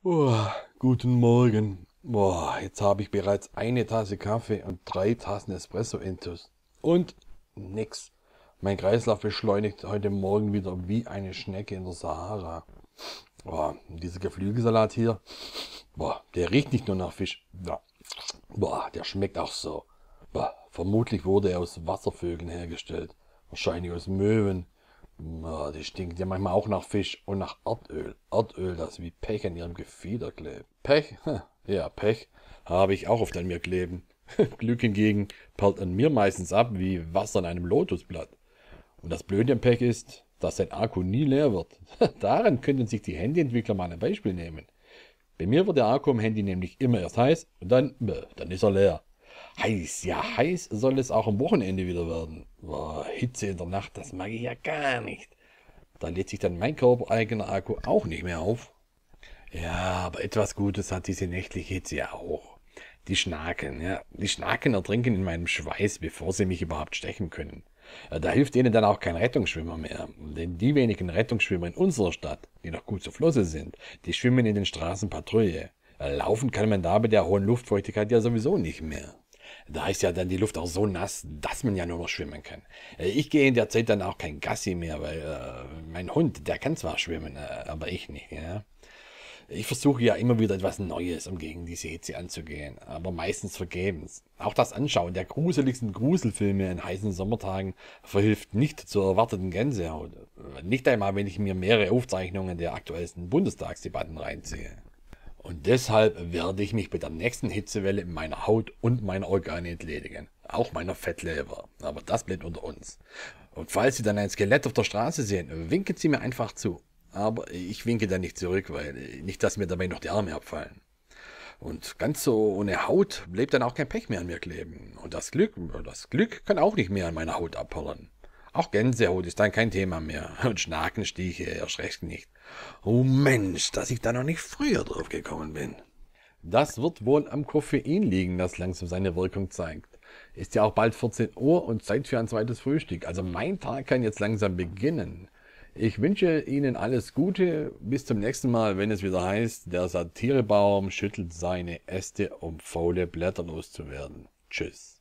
Guten Morgen. Jetzt habe ich bereits eine Tasse Kaffee und 3 Tassen Espresso intus. Und nix. Mein Kreislauf beschleunigt heute Morgen wieder wie eine Schnecke in der Sahara. Dieser Geflügelsalat hier, der riecht nicht nur nach Fisch. Der schmeckt auch so. Vermutlich wurde er aus Wasservögeln hergestellt. Wahrscheinlich aus Möwen. Die stinken ja manchmal auch nach Fisch und nach Erdöl. Erdöl, das wie Pech an ihrem Gefieder klebt. Pech? Ja, Pech habe ich auch oft an mir kleben. Glück hingegen perlt an mir meistens ab wie Wasser an einem Lotusblatt. Und das Blöde am Pech ist, dass sein Akku nie leer wird. Daran könnten sich die Handyentwickler mal ein Beispiel nehmen. Bei mir wird der Akku im Handy nämlich immer erst heiß und dann ist er leer. Heiß, ja heiß soll es auch am Wochenende wieder werden. Hitze in der Nacht, das mag ich ja gar nicht. Da lädt sich dann mein körpereigener Akku auch nicht mehr auf. Ja, aber etwas Gutes hat diese nächtliche Hitze ja auch. Die Schnaken, ja. Die Schnaken ertrinken in meinem Schweiß, bevor sie mich überhaupt stechen können. Da hilft ihnen dann auch kein Rettungsschwimmer mehr. Denn die wenigen Rettungsschwimmer in unserer Stadt, die noch gut zur Flosse sind, die schwimmen in den Straßen Patrouille. Laufen kann man da bei der hohen Luftfeuchtigkeit ja sowieso nicht mehr. Da ist ja dann die Luft auch so nass, dass man ja nur noch schwimmen kann. Ich gehe in der Zeit dann auch kein Gassi mehr, weil mein Hund, der kann zwar schwimmen, aber ich nicht, ja. Ich versuche ja immer wieder etwas Neues, um gegen diese Hitze anzugehen, aber meistens vergebens. Auch das Anschauen der gruseligsten Gruselfilme an heißen Sommertagen verhilft nicht zur erwarteten Gänsehaut. Nicht einmal, wenn ich mir mehrere Aufzeichnungen der aktuellsten Bundestagsdebatten reinziehe. Und deshalb werde ich mich bei der nächsten Hitzewelle meiner Haut und meiner Organe entledigen. Auch meiner Fettleber. Aber das bleibt unter uns. Und falls Sie dann ein Skelett auf der Straße sehen, winken Sie mir einfach zu. Aber ich winke dann nicht zurück, weil nicht, dass mir dabei noch die Arme abfallen. Und ganz so ohne Haut bleibt dann auch kein Pech mehr an mir kleben. Und das Glück kann auch nicht mehr an meiner Haut abperlen. Auch Gänsehaut ist dann kein Thema mehr. Und Schnakenstiche erst recht nicht. Oh Mensch, dass ich da noch nicht früher drauf gekommen bin. Das wird wohl am Koffein liegen, das langsam seine Wirkung zeigt. Ist ja auch bald 14 Uhr und Zeit für ein zweites Frühstück. Also mein Tag kann jetzt langsam beginnen. Ich wünsche Ihnen alles Gute. Bis zum nächsten Mal, wenn es wieder heißt, der Satirebaum schüttelt seine Äste, um faule Blätter loszuwerden. Tschüss.